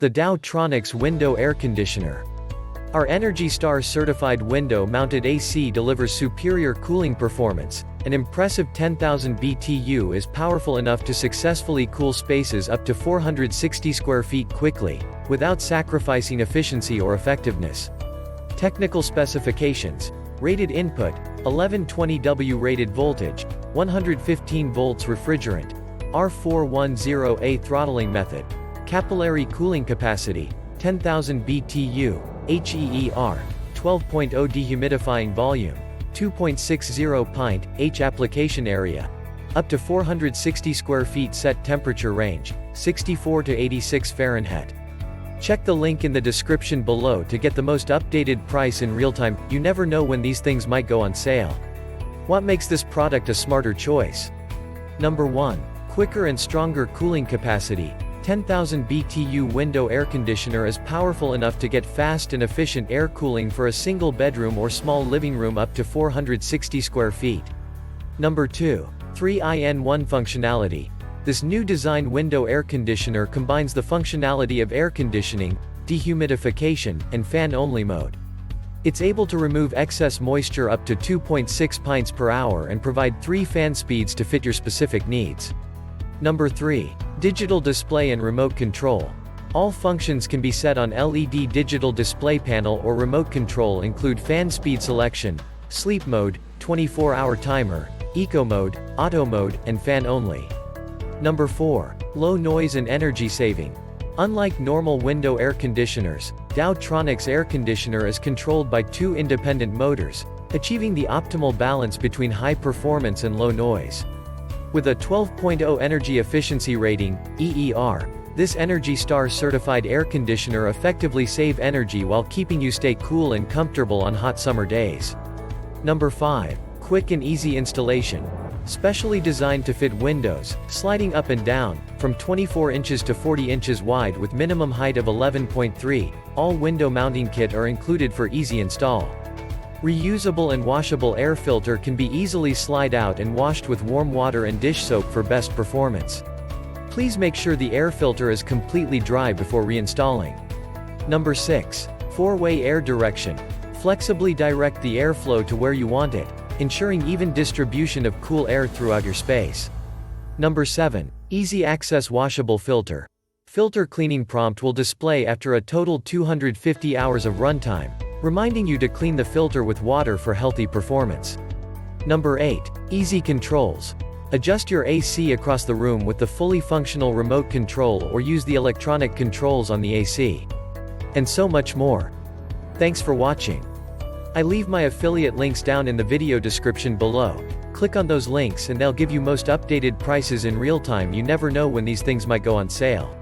The Dowtronics Window Air Conditioner. Our ENERGY STAR certified window-mounted AC delivers superior cooling performance. An impressive 10,000 BTU is powerful enough to successfully cool spaces up to 460 square feet quickly, without sacrificing efficiency or effectiveness. Technical specifications. Rated input, 1120W rated voltage, 115 volts refrigerant, R410A throttling method, capillary cooling capacity, 10,000 BTU, HEER, 12.0 dehumidifying volume, 2.60 pint, H application area, up to 460 square feet set temperature range, 64 to 86 Fahrenheit. Check the link in the description below to get the most updated price in real time. You never know when these things might go on sale. What makes this product a smarter choice? Number 1. Quicker and stronger cooling capacity. 10,000 BTU window air conditioner is powerful enough to get fast and efficient air cooling for a single bedroom or small living room up to 460 square feet. Number 2. 3-in-1 functionality. This new design window air conditioner combines the functionality of air conditioning, dehumidification, and fan-only mode. It's able to remove excess moisture up to 2.6 pints per hour and provide 3 fan speeds to fit your specific needs. Number 3. Digital display and remote control. All functions can be set on LED digital display panel or remote control include fan speed selection, sleep mode, 24-hour timer, eco mode, auto mode, and fan only. Number 4. Low noise and energy saving. Unlike normal window air conditioners, Dowtronics air conditioner is controlled by 2 independent motors, achieving the optimal balance between high performance and low noise. With a 12.0 energy efficiency rating, EER, this ENERGY STAR certified air conditioner effectively saves energy while keeping you stay cool and comfortable on hot summer days. Number 5. Quick and easy installation. Specially designed to fit windows, sliding up and down, from 24 inches to 40 inches wide with minimum height of 11.3, all window mounting kit are included for easy install. Reusable and washable air filter can be easily slide out and washed with warm water and dish soap for best performance. Please make sure the air filter is completely dry before reinstalling. Number 6. 4-way air direction. Flexibly direct the airflow to where you want it, ensuring even distribution of cool air throughout your space. Number 7. Easy access washable filter. Filter cleaning prompt will display after a total 250 hours of runtime, reminding you to clean the filter with water for healthy performance. Number 8. Easy controls. Adjust your AC across the room with the fully functional remote control or use the electronic controls on the AC. And so much more. Thanks for watching. I leave my affiliate links down in the video description below. Click on those links and they'll give you most updated prices in real time. You never know when these things might go on sale.